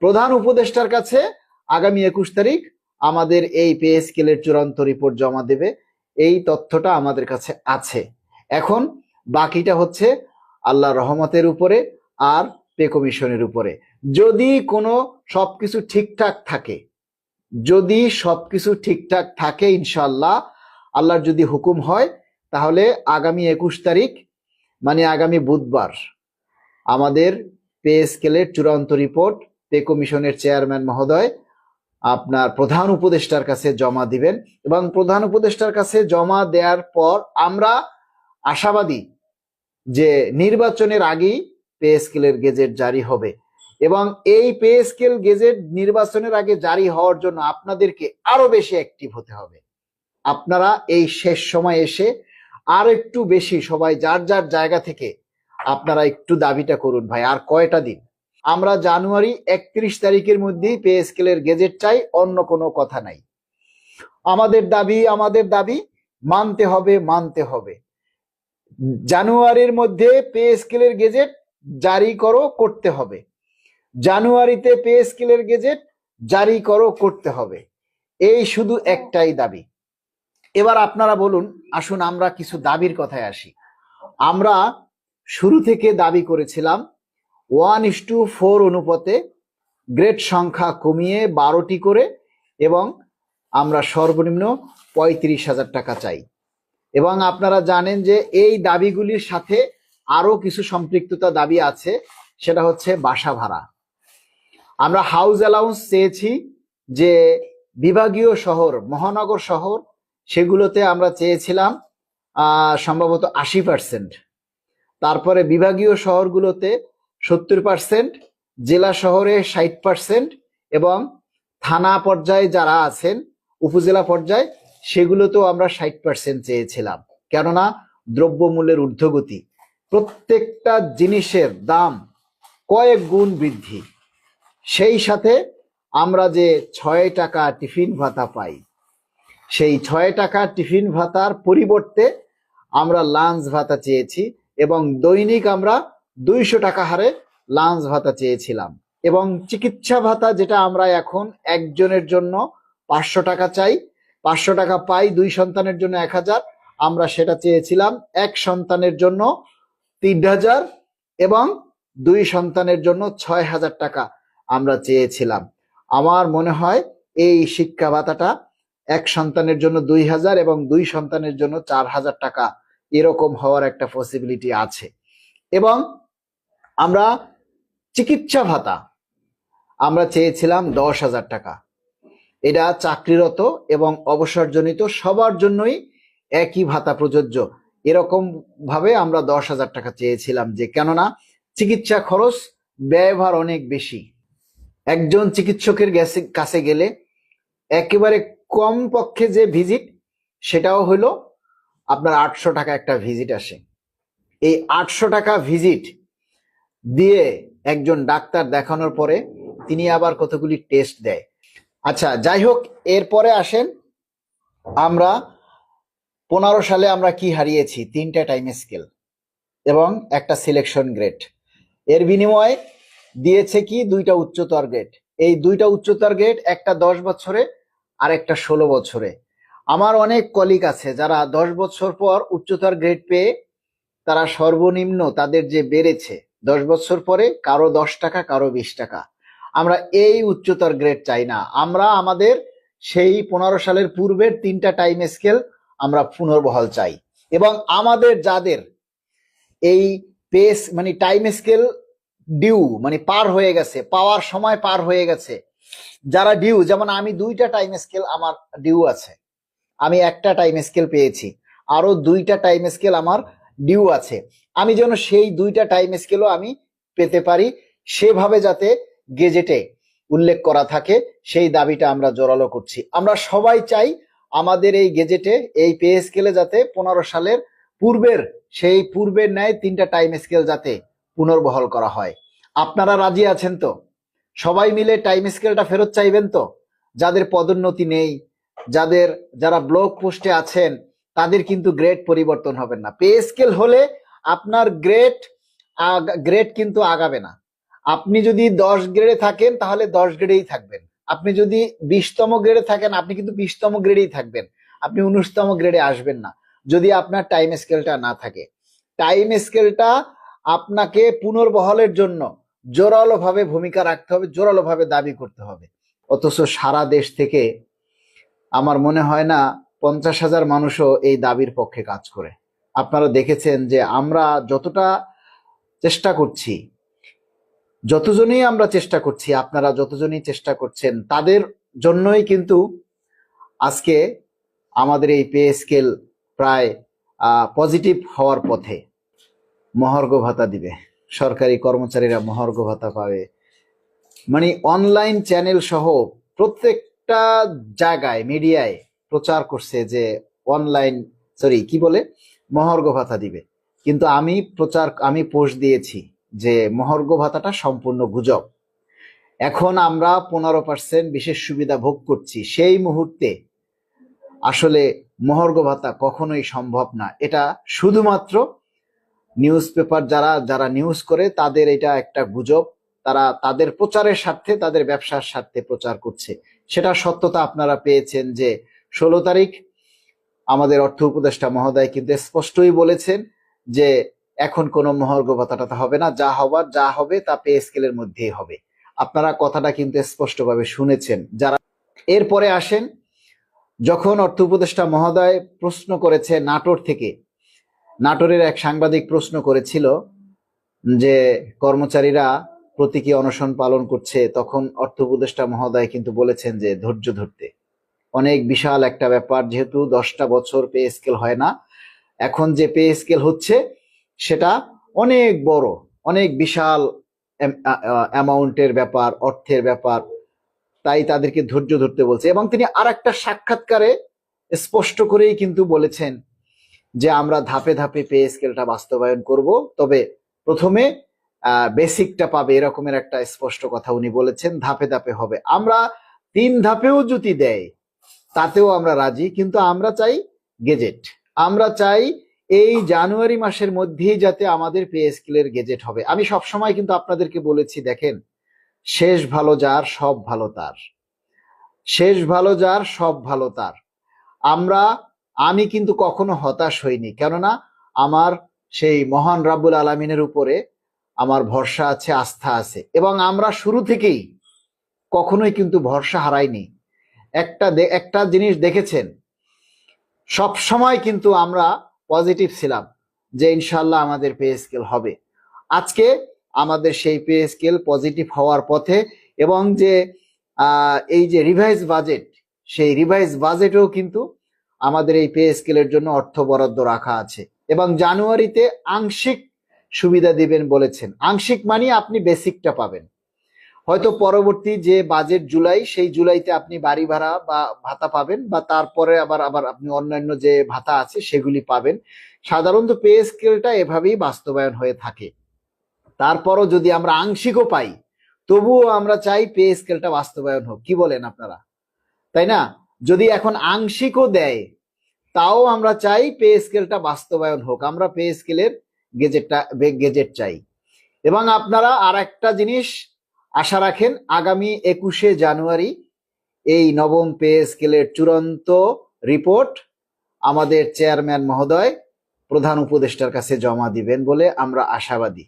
প্রধান উপদেষ্টার কাছে আগামী 21 তারিখ আমাদের এই পে স্কেলের চূড়ান্ত রিপোর্ট জমা দেবে। এই তথ্যটা আমাদের কাছে আছে। এখন বাকিটা হচ্ছে আল্লাহর রহমতের উপরে আর পে কমিশনের উপরে। যদি কোনো সবকিছু ঠিকঠাক থাকে, যদি সবকিছু ঠিকঠাক থাকে ইনশাআল্লাহ, আল্লাহর যদি হুকুম হয়, তাহলে আগামী 21 তারিখ মানে আগামী বুধবার আমাদের পে স্কেলের চূড়ান্ত রিপোর্ট পে কমিশনের চেয়ারম্যান মহোদয় আপনার প্রধান উপদেষ্টার কাছে জমা দিবেন। এবং প্রধান উপদেষ্টার কাছে জমা দেওয়ার পর আমরা আশাবাদী যে নির্বাচনের আগেই পে স্কেলের গেজেট জারি হবে। এবং এই পে স্কেল গেজেট নির্বাচনের আগে জারি হওয়ার জন্য আপনাদেরকে আরো বেশি অ্যাক্টিভ হতে হবে। আপনারা এই শেষ সময় এসে আর একটু বেশি সবাই যার যার জায়গা থেকে আপনারা একটু দাবিটা করুন। ভাই আর কয়টা দিন, আমরা জানুয়ারি 31 তারিখের মধ্যেই পে স্কেলের গেজেট চাই, অন্য কোনো কথা নাই। আমাদের দাবি মানতে হবে, মানতে হবে। জানুয়ারির মধ্যে পে স্কেলের গেজেট জারি করতে হবে। জানুয়ারিতে পে স্কেলের গেজেট জারি করতে হবে। এই শুধু একটাই দাবি। এবার আপনারা বলুন, আসুন আমরা কিছু দাবির কথায় আসি। আমরা শুরু থেকে দাবি করেছিলাম 1:4 অনুপাতে গ্রেড সংখ্যা কমিয়ে 12টি করে, এবং আমরা সর্বনিম্ন 35,000 টাকা চাই। এবং আপনারা জানেন যে এই দাবিগুলির সাথে আরো কিছু সম্পৃক্ততা দাবি আছে, সেটা হচ্ছে বাসা ভাড়া। আমরা হাউস অ্যালাউন্স চেয়েছি, যে বিভাগীয় শহর, মহানগর শহর, সেগুলোতে আমরা চেয়েছিলাম সম্ভবত 80%। তারপরে বিভাগীয় শহরগুলোতে 70%, জেলা শহরে 60%, এবং থানা পর্যায়ে যারা আছেন, উপজেলা পর্যায়ে, সেগুলোতেও আমরা 60% চেয়েছিলাম। কেননা দ্রব্যমূল্যের ঊর্ধ্বগতি, প্রত্যেকটা জিনিসের দাম কয়েক গুণ বৃদ্ধি। সেই সাথে আমরা যে 6 টাকা টিফিন ভাতা পাই, সেই 6 টাকা টিফিন ভাতার পরিবর্তে আমরা লাঞ্চ ভাতা চেয়েছি, এবং দৈনিক আমরা 200 টাকা হারে লাঞ্চ ভাতা চেয়েছিলাম। এবং চিকিৎসা ভাতা, যেটা আমরা এখন একজনের জন্য 500 টাকা চাই, 500 টাকা পাই, 2 সন্তানের জন্য 1000, আমরা সেটা চেয়েছিলাম এক সন্তানের জন্য 3000, এবং 2 সন্তানের জন্য 6000 টাকা আমরা চেয়েছিলাম। আমার মনে হয় এই শিক্ষা ভাতাটা এক সন্তানের জন্য 2000 এবং 2 সন্তানের জন্য 4000 টাকা এরকম হওয়ার একটা পসিবিলিটি আছে। এবং আমরা চিকিৎসা ভাতা আমরা চেয়েছিলাম 10,000 টাকা। এটা চাকরিরত এবং অবসরজনিত সবার জন্যই একই ভাতা প্রযোজ্য। এরকম ভাবে আমরা 10,000 টাকা চেয়েছিলাম, যে কেননা চিকিৎসা খরচ ব্যয়ভার অনেক বেশি। একজন চিকিৎসকের কাছে গেলে একেবারে কম পক্ষে যে ভিজিট, সেটাও হলো আপনার 800 টাকা একটা ভিজিট আসে। এই 800 টাকা ভিজিট দিয়ে একজন ডাক্তার দেখানোর পরে তিনি আবার কতগুলি টেস্ট দেয়। আচ্ছা, যাই হোক, এরপরে আসেন আমরা 15 সালে আমরা কি হারিয়েছি? 3টা টাইম স্কেল এবং একটা সিলেকশন গ্রেড। এর বিনিময়ে দিয়েছে কি? 2টা উচ্চতর গ্রেড। এই 2টা উচ্চতর গ্রেড, একটা 10 বছরে আর একটা 16 বছরে। আমার অনেক কলিগ আছে যারা 10 বছর পর উচ্চতর গ্রেড পেয়ে তারা সর্বনিম্ন তাদের যে বেড়েছে 10 বছর পরে, কারো 10 টাকা, কারো 20 টাকা। আমরা এই উচ্চতর গ্রেড চাই না। আমরা আমাদের সেই 15 সালের পূর্বের 3টা টাইম স্কেল আমরা পুনর্বহাল চাই। এবং আমাদের যাদের এই পেস মানে টাইম স্কেল ডিউ মানে পার হয়ে গেছে, পাওয়ার সময় পার হয়ে গেছে, যারা ডিউ, যেমন আমি 2টা টাইম স্কেল আমার ডিউ আছে, আমি একটা টাইম স্কেল পেয়েছি, আরো 2টা টাইম স্কেল আমার ডিউ আছে। আমি যেন সেই 2টা টাইম স্কেলও আমি পেতে পারি, সেভাবে যাতে গেজেটে উল্লেখ করা থাকে, সেই দাবিটা আমরা জোরালো করছি। আমরা সবাই চাই আমাদের এই গেজেটে, এই পে স্কেলে যাতে 15 সালের পূর্বের সেই পূর্বের ন্যায় 3টা টাইম স্কেল যাতে পুনর্বহাল করা হয়। আপনারা রাজি আছেন তো? সবাই মিলে টাইম স্কেলটা ফেরত চাইবেন তো? যাদের পদোন্নতি নেই, যারা ব্লক পোস্টে আছেন, তাদের কিন্তু গ্রেড পরিবর্তন হবে না। পে স্কেল হলে আপনার গ্রেড কিন্তু আগাবে না। আপনি যদি 10 গ্রেডে থাকেন তাহলে 10 গ্রেডেই থাকবেন। আপনি যদি 20তম গ্রেডে থাকেন আপনি কিন্তু 20তম গ্রেডেই থাকবেন। আপনি 19তম গ্রেডে আসবেন না যদি আপনার টাইম স্কেলটা না থাকে। টাইম স্কেলটা আপনাকে পুনর্বহলের জন্য জোরালো ভাবে ভূমিকা রাখতে হবে, জোরালো ভাবে দাবি করতে হবে। অথচ সারা দেশ থেকে আমার মনে হয় না 50,000 মানুষও এই দাবির পক্ষে কাজ করে। আপনারা দেখেছেন যে আমরা যতটা চেষ্টা করছি, যতজনই আমরা চেষ্টা করছি, আপনারা যতজনই চেষ্টা করছেন, তাদের জন্যই কিন্তু আজকে আমাদের এই পে স্কেল প্রায় পজিটিভ হওয়ার পথে। মহার্ঘ ভাতা দিবে, সরকারি কর্মচারীরা মহার্ঘ ভাতা পাবে, মানে অনলাইন চ্যানেল সহ প্রত্যেকটা জায়গায় মিডিয়ায় প্রচার করছে যে মহার্ঘ ভাতা দিবে। কিন্তু আমি পোস্ট দিয়েছি যে মহার্ঘ ভাতাটা সম্পূর্ণ গুজব। এখন আমরা 15% বিশেষ সুবিধা ভোগ করছি, সেই মুহূর্তে আসলে মহার্ঘ ভাতা কখনোই সম্ভব না। এটা শুধুমাত্র নিউজ পেপার যারা নিউজ করে তাদের এটা একটা গুজব। তারা তাদের প্রচারের স্বার্থে, তাদের ব্যবসার স্বার্থে প্রচার করছে। সেটা সত্যতা আপনারা পেয়েছেন যে 16 তারিখ আমাদের অর্থ উপদেষ্টা মহোদয় কিন্তু স্পষ্টই বলেছেন যে এখন কোনো মহার্ঘ ভাতাটা হবে না, যা হবে তা পে স্কেলের মধ্যেই হবে। আপনারা কথাটা কিন্তু স্পষ্টভাবে শুনেছেন। যারা এরপরে আসেন, যখন অর্থ উপদেষ্টা মহোদয় প্রশ্ন করেছে নাটোরের এক সাংবাদিক প্রশ্ন করেছিল যে কর্মচারীরা প্রতীকী অনশন পালন করছে, তখন অর্থ উপদেষ্টা মহোদয় কিন্তু বলেছেন যে ধৈর্য ধরতে। অনেক বিশাল একটা ব্যাপার, যেহেতু 10টা বছর পে স্কেল হয় না, এখন যে পে স্কেল হচ্ছে সেটা অনেক বড়, অনেক বিশাল অ্যামাউন্টের ব্যাপার, অর্থের ব্যাপার, তাই তাদেরকে ধৈর্য ধরতে বলছে। এবং তিনি আর একটা সাক্ষাৎকারে স্পষ্ট করেই কিন্তু বলেছেন যে আমরা ধাপে ধাপে পে স্কেলটা বাস্তবায়ন করব, তবে প্রথমে বেসিকটা পাবে, এরকমের একটা স্পষ্ট কথা উনি বলেছেন। ধাপে ধাপে হবে, আমরা 3 ধাপেও যদি দেয় তাতেও আমরা রাজি, কিন্তু আমরা চাই গেজেট। আমরা চাই এই জানুয়ারি মাসের মধ্যেই যাতে আমাদের পে স্কেলের গেজেট হবে। আমি সবসময় কিন্তু আপনাদেরকে বলেছি, দেখেন, শেষ ভালো যার সব ভালো তার, শেষ ভালো যার সব ভালো তার। আমি কিন্তু কখনো হতাশ হইনি, কেননা আমার সেই মহান রাব্বুল আলামিনের উপরে আমার ভরসা আছে, আস্থা আছে, এবং আমরা শুরু থেকেই কখনোই কিন্তু ভরসা হারাইনি। একটা জিনিস দেখেছেন, সব সময় কিন্তু আমরা পজিটিভ ছিলাম যে ইনশাল্লাহ আমাদের পে স্কেল হবে। আজকে আমাদের সেই পে স্কেল পজিটিভ হওয়ার পথে, এবং যে এই যে রিভাইজ বাজেট, সেই রিভাইজ বাজেটেও কিন্তু আমাদের এই পে স্কেলের জন্য অর্থ বরাদ্দ রাখা আছে। এবং জানুয়ারিতে আংশিক সুবিধা দিবেন বলেছেন। আংশিক মানে আপনি বেসিকটা পাবেন, হয়তো পরবর্তী যে বাজেট জুলাই, সেই জুলাইতে আপনি বাড়ি ভাড়া বা ভাতা পাবেন, বা তারপরে আবার আপনি অন্যান্য যে ভাতা আছে সেগুলি পাবেন। সাধারণত পে স্কেলটা এভাবেই বাস্তবায়ন হয়ে থাকে। তারপরও যদি আমরা আংশিকও পাই, তবুও আমরা চাই পে স্কেলটা বাস্তবায়ন হোক। কি বলেন আপনারা, তাই না? যদি এখন আংশিকও দেয়, তাও আমরা চাই পে স্কেলটা বাস্তবায়ন হোক। আমরা পে স্কেলের গেজেট চাই। এবং আপনারা আর একটা জিনিস আশা রাখেন, আগামী 21শে জানুয়ারি এই নবম পে স্কেলের চূড়ান্ত রিপোর্ট আমাদের চেয়ারম্যান মহোদয় প্রধান উপদেষ্টার কাছে জমা দিবেন বলে আমরা আশাবাদী।